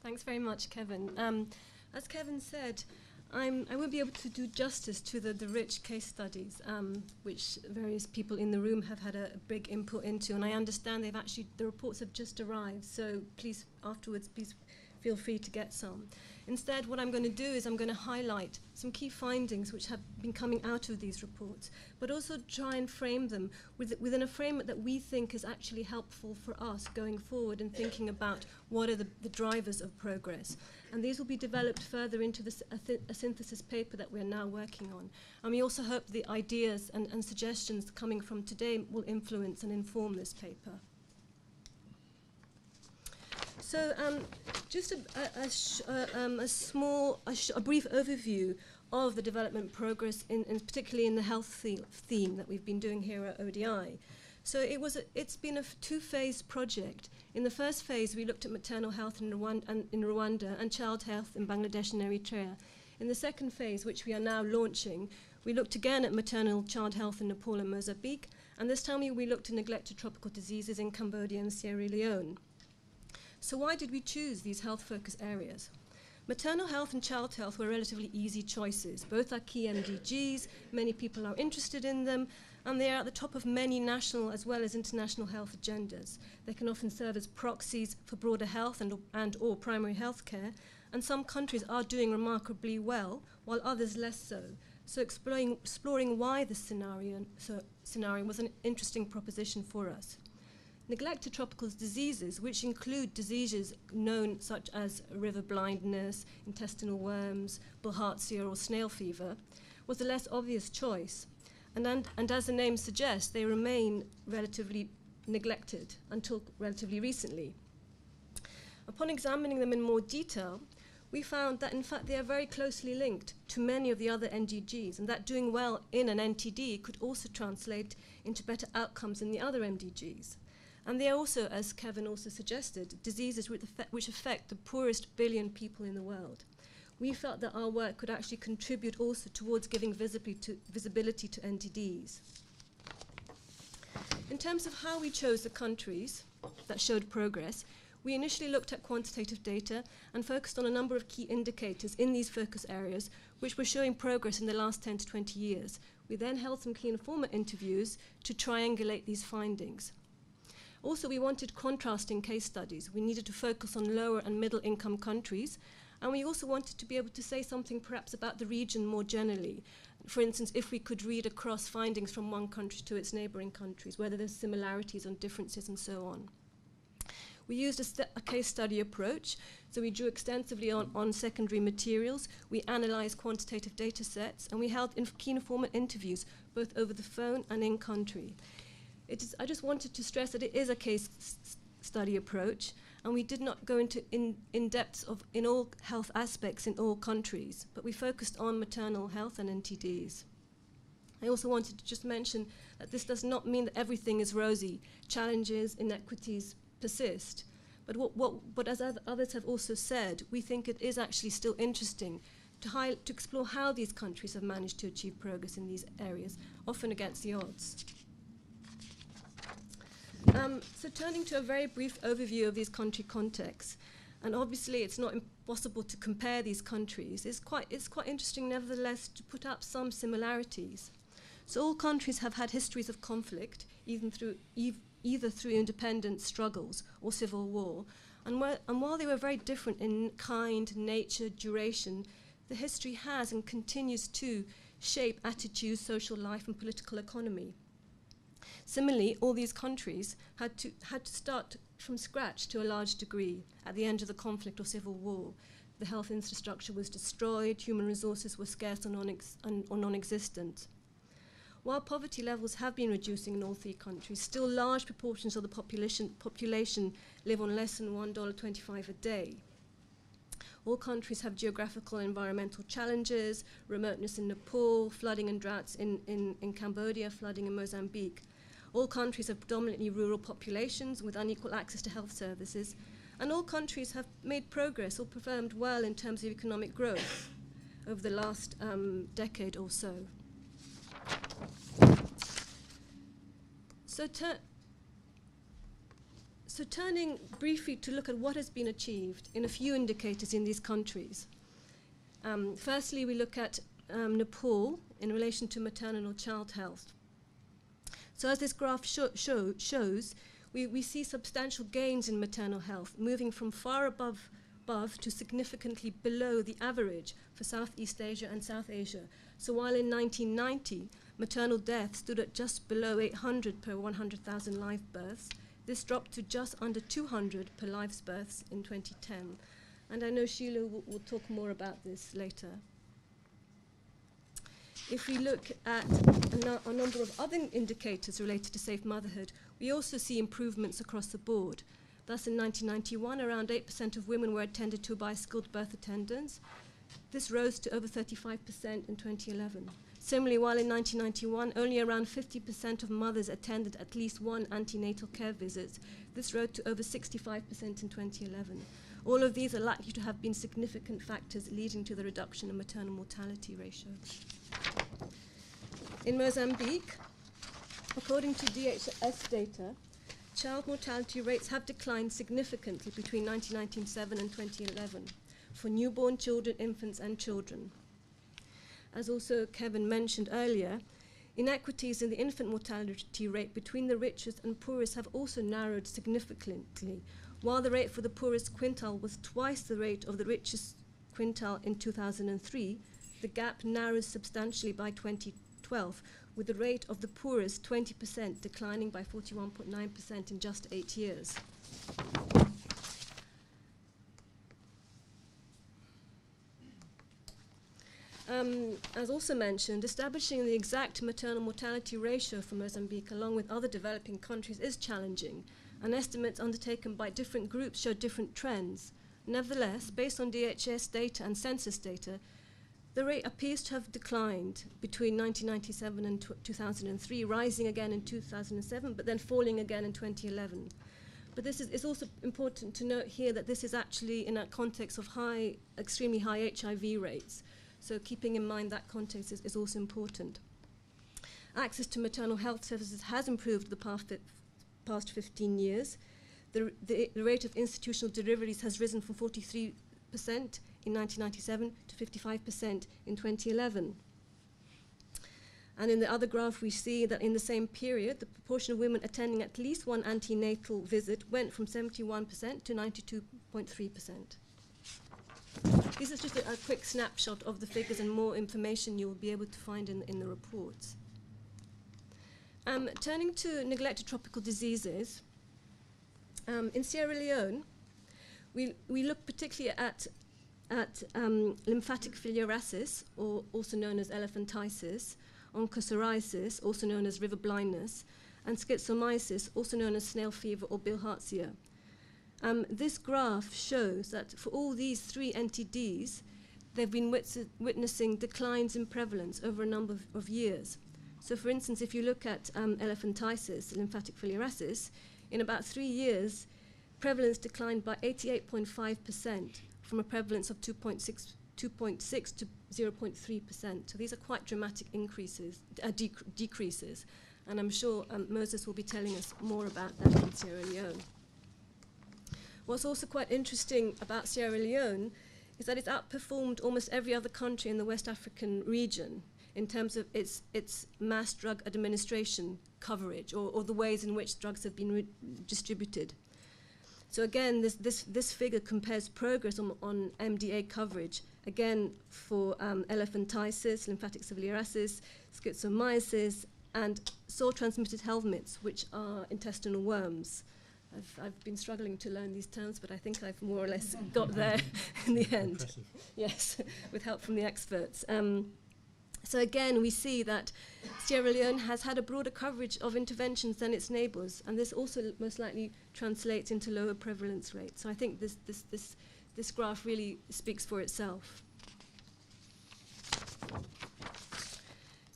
Thanks very much, Kevin. As Kevin said, I won't be able to do justice to the rich case studies, which various people in the room have had a big input into, and I understand the reports have just arrived, so please, afterwards, please feel free to get some. Instead, what I'm going to do is I'm going to highlight some key findings which have been coming out of these reports, but also try and frame them within a framework that we think is actually helpful for us going forward and thinking about what are the drivers of progress. And these will be developed further into a synthesis paper that we're now working on. And we also hope the ideas and suggestions coming from today will influence and inform this paper. So just a brief overview of the development progress, particularly in the health theme that we've been doing here at ODI. So it's been a two-phase project. In the first phase, we looked at maternal health in Rwanda and child health in Bangladesh and Eritrea. In the second phase, which we are now launching, we looked again at maternal child health in Nepal and Mozambique, and this time we looked at neglected tropical diseases in Cambodia and Sierra Leone. So why did we choose these health focus areas? Maternal health and child health were relatively easy choices. Both are key MDGs, many people are interested in them, and they are at the top of many national as well as international health agendas. They can often serve as proxies for broader health and or primary health care, and some countries are doing remarkably well, while others less so. So exploring why this scenario was an interesting proposition for us. Neglected tropical diseases, which include diseases known such as river blindness, intestinal worms, bilharzia or snail fever, was a less obvious choice. And as the name suggests, they remain relatively neglected until relatively recently. Upon examining them in more detail, we found that in fact they are very closely linked to many of the other NDGs, and that doing well in an NTD could also translate into better outcomes in the other MDGs. And they are also, as Kevin also suggested, diseases which affect the poorest billion people in the world. We felt that our work could actually contribute also towards giving visibility to NTDs. In terms of how we chose the countries that showed progress, we initially looked at quantitative data and focused on a number of key indicators in these focus areas which were showing progress in the last 10 to 20 years. We then held some key informant interviews to triangulate these findings. Also, we wanted contrasting case studies. We needed to focus on lower and middle income countries, and we also wanted to be able to say something perhaps about the region more generally. For instance, if we could read across findings from one country to its neighboring countries, whether there's similarities and differences and so on. We used a case study approach, so we drew extensively on secondary materials, we analyzed quantitative data sets, and we held key informant interviews, both over the phone and in country. I just wanted to stress that it is a case study approach, and we did not go into in depth in all health aspects in all countries, but we focused on maternal health and NTDs. I also wanted to just mention that this does not mean that everything is rosy. Challenges, inequities persist. But as others have also said, we think it is actually still interesting to explore how these countries have managed to achieve progress in these areas, often against the odds. So turning to a very brief overview of these country contexts, and obviously it's not impossible to compare these countries, it's quite interesting nevertheless to put up some similarities. So all countries have had histories of conflict, either through independent struggles or civil war, and while they were very different in kind, nature, duration, the history has and continues to shape attitudes, social life and political economy. Similarly, all these countries had to start from scratch to a large degree at the end of the conflict or civil war. The health infrastructure was destroyed, human resources were scarce or non-existent. While poverty levels have been reducing in all three countries, still large proportions of the population live on less than $1.25 a day. All countries have geographical and environmental challenges, remoteness in Nepal, flooding and droughts in Cambodia, flooding in Mozambique. All countries have predominantly rural populations with unequal access to health services, and all countries have made progress or performed well in terms of economic growth over the last decade or so. So turning briefly to look at what has been achieved in a few indicators in these countries. Firstly, we look at Nepal in relation to maternal or child health. So as this graph shows, we see substantial gains in maternal health, moving from far above to significantly below the average for Southeast Asia and South Asia. So while in 1990, maternal death stood at just below 800 per 100,000 live births, this dropped to just under 200 per live births in 2010. And I know Sheila will talk more about this later. If we look at a number of other indicators related to safe motherhood, we also see improvements across the board. Thus, in 1991, around 8% of women were attended to by skilled birth attendants. This rose to over 35% in 2011. Similarly, while in 1991, only around 50% of mothers attended at least one antenatal care visit, this rose to over 65% in 2011. All of these are likely to have been significant factors leading to the reduction in maternal mortality ratio. In Mozambique, according to DHS data, child mortality rates have declined significantly between 1997 and 2011 for newborn children, infants, and children. As also Kevin mentioned earlier, inequities in the infant mortality rate between the richest and poorest have also narrowed significantly. While the rate for the poorest quintile was twice the rate of the richest quintile in 2003, the gap narrows substantially by 2012, with the rate of the poorest 20% declining by 41.9% in just 8 years. As also mentioned, establishing the exact maternal mortality ratio for Mozambique along with other developing countries is challenging, and estimates undertaken by different groups show different trends. Nevertheless, based on DHS data and census data, the rate appears to have declined between 1997 and 2003, rising again in 2007, but then falling again in 2011. But this is also important to note here that this is actually in a context of extremely high HIV rates. So keeping in mind that context is also important. Access to maternal health services has improved the past 15 years. The rate of institutional deliveries has risen from 43% in 1997 to 55% in 2011. And in the other graph, we see that in the same period, the proportion of women attending at least one antenatal visit went from 71% to 92.3%. This is just a quick snapshot of the figures, and more information you'll be able to find in the reports. Turning to neglected tropical diseases, in Sierra Leone, we look particularly at lymphatic filariasis, or also known as elephantiasis, onchocerciasis, also known as river blindness, and schistosomiasis, also known as snail fever or bilharzia. This graph shows that for all these three NTDs, they've been witnessing declines in prevalence over a number of years. So for instance, if you look at elephantiasis, lymphatic filariasis, in about 3 years, prevalence declined by 88.5% from a prevalence of 2.6 to 0.3%. So these are quite dramatic decreases. And I'm sure Moses will be telling us more about that in Sierra Leone. What's also quite interesting about Sierra Leone is that it's outperformed almost every other country in the West African region in terms of its mass drug administration coverage, or the ways in which drugs have been distributed. So again, this figure compares progress on MDA coverage, again for elephantiasis, lymphatic filariasis, schistosomiasis, and soil-transmitted helminths, which are intestinal worms. I've been struggling to learn these terms, but I think I've more or less got there in the end. Impressive. Yes, with help from the experts. So again, we see that Sierra Leone has had a broader coverage of interventions than its neighbours, and this also most likely translates into lower prevalence rates. So I think this graph really speaks for itself.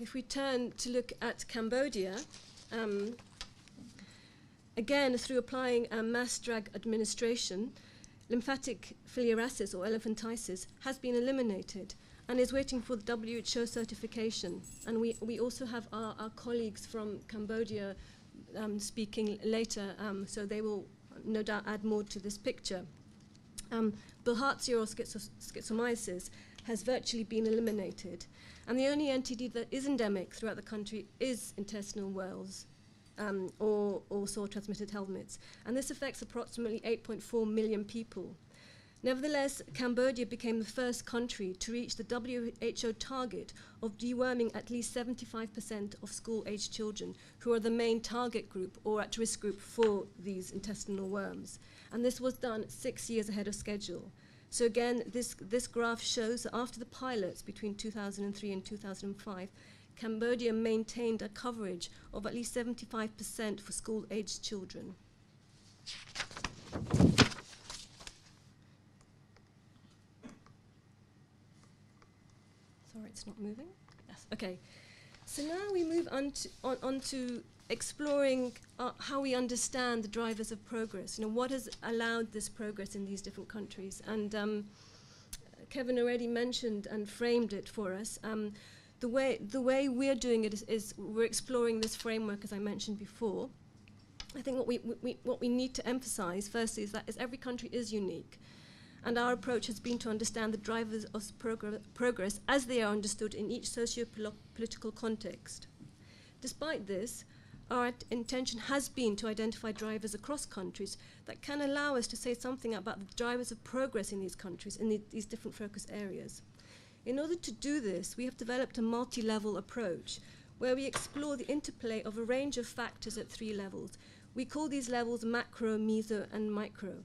If we turn to look at Cambodia, again, through applying mass drug administration, lymphatic filariasis or elephantiasis has been eliminated and is waiting for the WHO certification. And we also have our colleagues from Cambodia speaking later, so they will no doubt add more to this picture. Bilharzia or schizomyces has virtually been eliminated, and the only NTD that is endemic throughout the country is intestinal wells or soil-transmitted helminths, and this affects approximately 8.4 million people. Nevertheless, Cambodia became the first country to reach the WHO target of deworming at least 75% of school-aged children who are the main target group or at-risk group for these intestinal worms. And this was done 6 years ahead of schedule. So again, this graph shows that after the pilots between 2003 and 2005, Cambodia maintained a coverage of at least 75% for school-aged children. Sorry, it's not moving. Yes, okay. So now we move on to exploring how we understand the drivers of progress. You know, what has allowed this progress in these different countries? And Kevin already mentioned and framed it for us. The way we're doing it is we're exploring this framework, as I mentioned before. I think what we need to emphasize firstly is that every country is unique. And our approach has been to understand the drivers of progress as they are understood in each socio-political context. Despite this, our intention has been to identify drivers across countries that can allow us to say something about the drivers of progress in these countries, in these different focus areas. In order to do this, we have developed a multi-level approach where we explore the interplay of a range of factors at 3 levels. We call these levels macro, meso, and micro.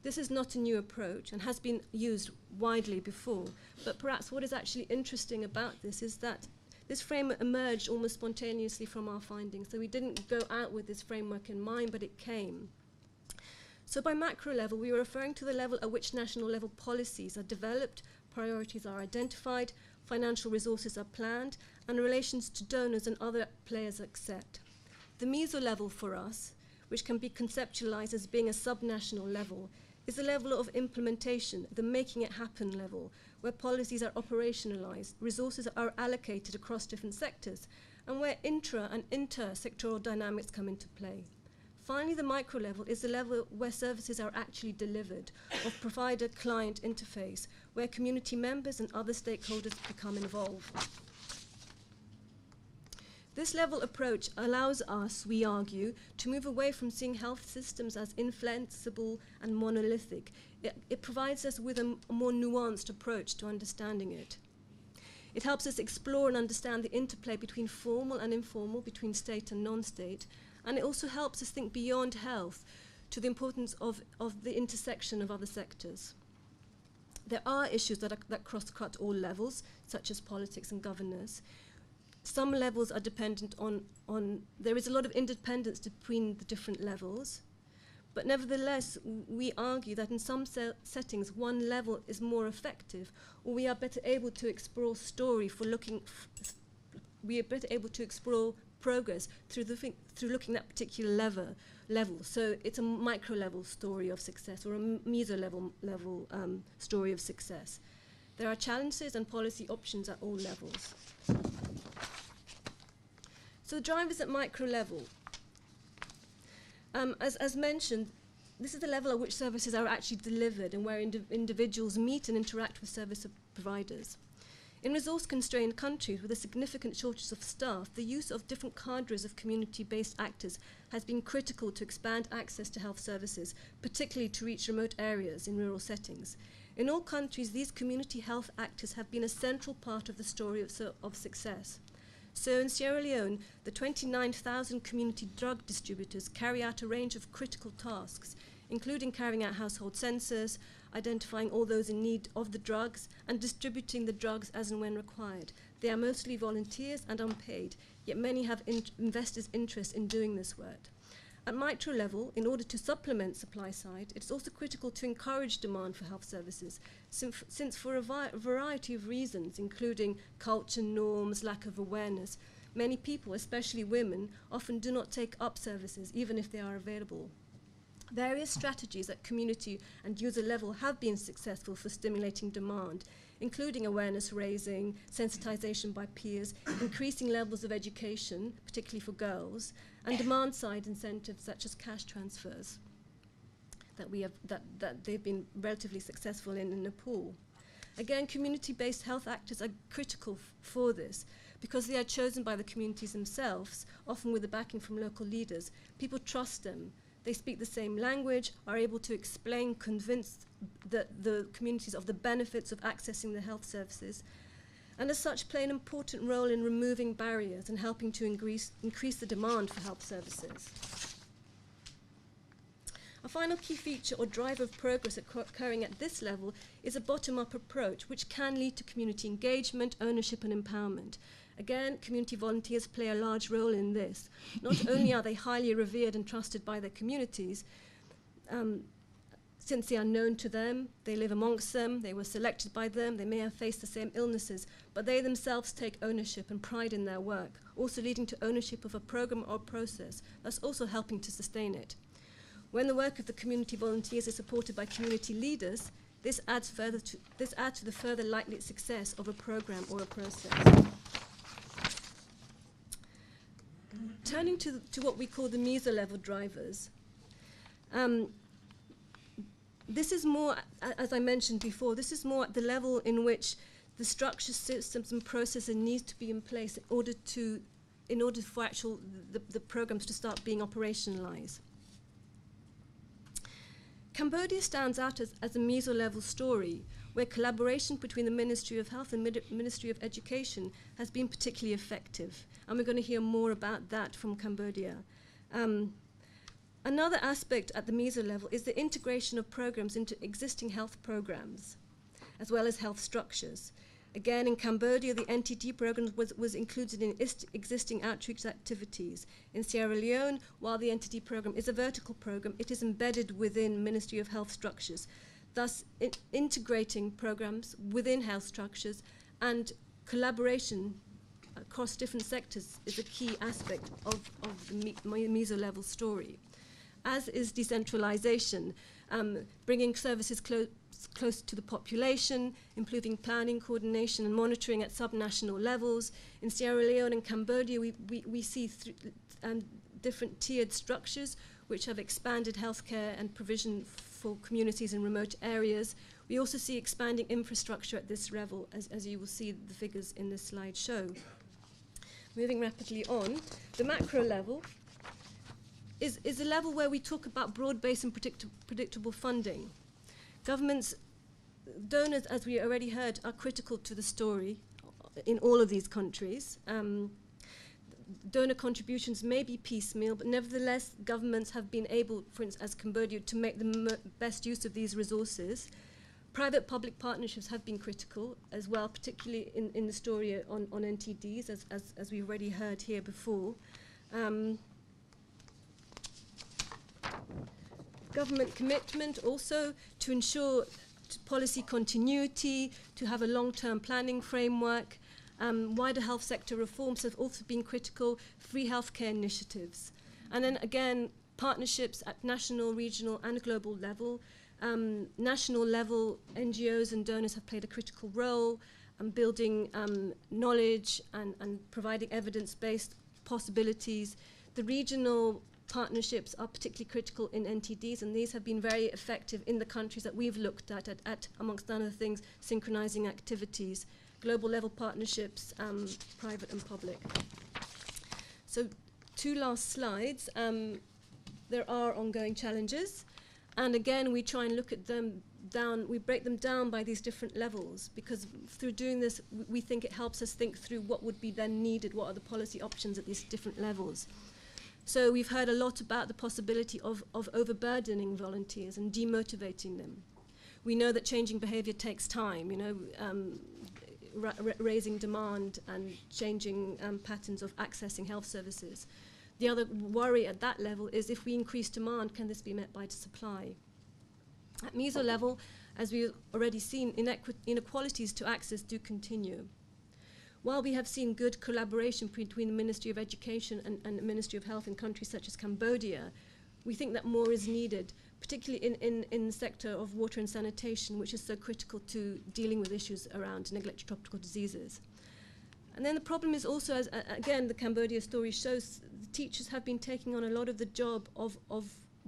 This is not a new approach and has been used widely before, but perhaps what is actually interesting about this is that this framework emerged almost spontaneously from our findings. So we didn't go out with this framework in mind, but it came. So by macro level, we were referring to the level at which national level policies are developed, priorities are identified, financial resources are planned, and relations to donors and other players are set. The meso level for us, which can be conceptualized as being a subnational level, is the level of implementation, the making it happen level, where policies are operationalized, resources are allocated across different sectors, and where intra and inter-sectoral dynamics come into play. Finally, the micro level is the level where services are actually delivered, of provider-client interface, where community members and other stakeholders become involved. This level approach allows us, we argue, to move away from seeing health systems as inflexible and monolithic. It provides us with a more nuanced approach to understanding it. It helps us explore and understand the interplay between formal and informal, between state and non-state, and it also helps us think beyond health to the importance of the intersection of other sectors. There are issues that cross-cut all levels, such as politics and governance. Some levels are dependent on there is a lot of independence between the different levels, but nevertheless, we argue that in some settings, one level is more effective, or we are better able to explore story for looking, we are better able to explore progress through looking at particular level. So it's a micro-level story of success or a meso-level story of success. There are challenges and policy options at all levels. So the drivers at micro level. As mentioned, this is the level at which services are actually delivered and where individuals meet and interact with service providers. In resource-constrained countries with a significant shortage of staff, the use of different cadres of community-based actors has been critical to expand access to health services, particularly to reach remote areas in rural settings. In all countries, these community health actors have been a central part of the story of success. So in Sierra Leone, the 29,000 community drug distributors carry out a range of critical tasks, including carrying out household census, identifying all those in need of the drugs, and distributing the drugs as and when required. They are mostly volunteers and unpaid, yet many have investors' interest in doing this work. At micro level, in order to supplement supply side, it's also critical to encourage demand for health services, since for a variety of reasons, including culture, norms, lack of awareness, many people, especially women, often do not take up services, even if they are available. Various strategies at community and user level have been successful for stimulating demand, including awareness raising, sensitization by peers, increasing levels of education, particularly for girls, and demand-side incentives such as cash transfers. that they've been relatively successful in Nepal. Again, community-based health actors are critical for this because they are chosen by the communities themselves, often with the backing from local leaders. People trust them. They speak the same language, are able to explain, convince the communities of the benefits of accessing the health services, and as such play an important role in removing barriers and helping to increase the demand for health services. A final key feature or driver of progress occurring at this level is a bottom-up approach, which can lead to community engagement, ownership and empowerment. Again, community volunteers play a large role in this. Not only are they highly revered and trusted by their communities, since they are known to them, they live amongst them, they were selected by them, they may have faced the same illnesses, but they themselves take ownership and pride in their work, also leading to ownership of a program or process, thus also helping to sustain it. When the work of the community volunteers is supported by community leaders, this adds to the further likely success of a program or a process. Turning to what we call the meso-level drivers, this is more, as I mentioned before, this is more at the level in which the structures, systems and processes need to be in place in order for the programs to start being operationalized. Cambodia stands out as a meso-level story, where collaboration between the Ministry of Health and Ministry of Education has been particularly effective. And we're going to hear more about that from Cambodia. Another aspect at the meso-level is the integration of programs into existing health programs, as well as health structures. Again, in Cambodia, the NTD program was included in existing outreach activities. In Sierra Leone, while the NTD program is a vertical program, it is embedded within Ministry of Health structures, thus integrating programs within health structures, and collaboration across different sectors is a key aspect of the meso-level story, as is decentralization, bringing services close to the population, improving planning, coordination and monitoring at subnational levels. In Sierra Leone and Cambodia, we see different tiered structures which have expanded healthcare and provision for communities in remote areas. We also see expanding infrastructure at this level, as you will see the figures in this slide show. Moving rapidly on, the macro level is a level where we talk about broad-based and predictable funding. Governments, donors, as we already heard, are critical to the story in all of these countries. Donor contributions may be piecemeal, but nevertheless, governments have been able, for instance, as Cambodia, to make the best use of these resources. Private-public partnerships have been critical as well, particularly in the story on NTDs, as we've already heard here before. Government commitment also to ensure policy continuity, to have a long-term planning framework. Wider health sector reforms have also been critical, free healthcare initiatives. And then again, partnerships at national, regional and global level. National level NGOs and donors have played a critical role in building knowledge and providing evidence-based possibilities. The regional partnerships are particularly critical in NTDs, and these have been very effective in the countries that we've looked at amongst other things, synchronizing activities, global level partnerships, private and public. So 2 last slides. There are ongoing challenges, and again, we try and look at them down, we break them down by these different levels, because through doing this, we think it helps us think through what would be then needed, what are the policy options at these different levels. So we've heard a lot about the possibility of overburdening volunteers and demotivating them. We know that changing behavior takes time, raising demand and changing patterns of accessing health services. The other worry at that level is, if we increase demand, can this be met by supply? At meso level, as we've already seen, inequalities to access do continue. While we have seen good collaboration between the Ministry of Education and the Ministry of Health in countries such as Cambodia, we think that more is needed, particularly in the sector of water and sanitation, which is so critical to dealing with issues around neglected tropical diseases. And then the problem is also, again, the Cambodia story shows, the teachers have been taking on a lot of the job of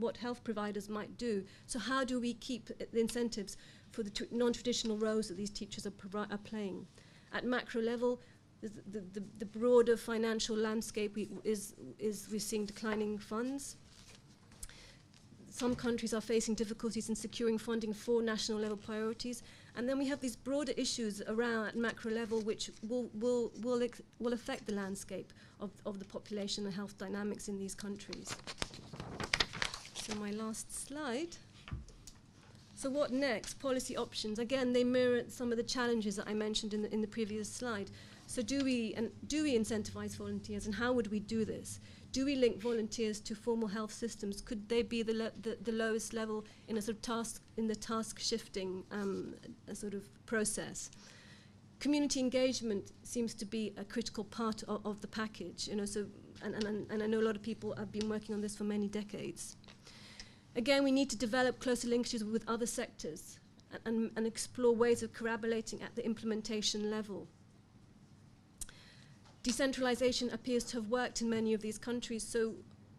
what health providers might do. So how do we keep the incentives for the non-traditional roles that these teachers are playing? At macro level, the broader financial landscape we're seeing declining funds. Some countries are facing difficulties in securing funding for national level priorities. And then we have these broader issues around at macro level which will affect the landscape of the population and health dynamics in these countries. So my last slide. So what next? Policy options. Again, they mirror some of the challenges that I mentioned in the previous slide. So do we incentivize volunteers, and how would we do this? Do we link volunteers to formal health systems? Could they be the lowest level in a sort of task shifting sort of process? Community engagement seems to be a critical part of the package. So and I know a lot of people have been working on this for many decades. Again, we need to develop closer linkages with other sectors and explore ways of collaborating at the implementation level. Decentralization appears to have worked in many of these countries, so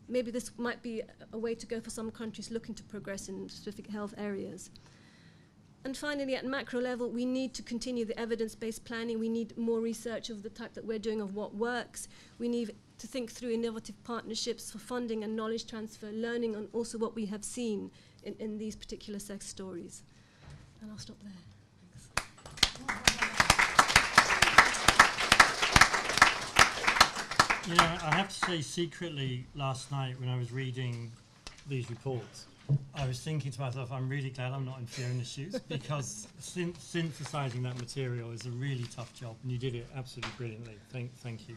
maybe this might be a way to go for some countries looking to progress in specific health areas. And finally, at macro level, we need to continue the evidence-based planning. We need more research of the type that we're doing of what works. We need to think through innovative partnerships for funding and knowledge transfer, learning on also what we have seen in these particular sex stories. And I'll stop there. Thanks. You know, I have to say, secretly, last night when I was reading these reports, I was thinking to myself, I'm really glad I'm not in Fiona's shoes, because synthesizing that material is a really tough job, and you did it absolutely brilliantly. Thank you.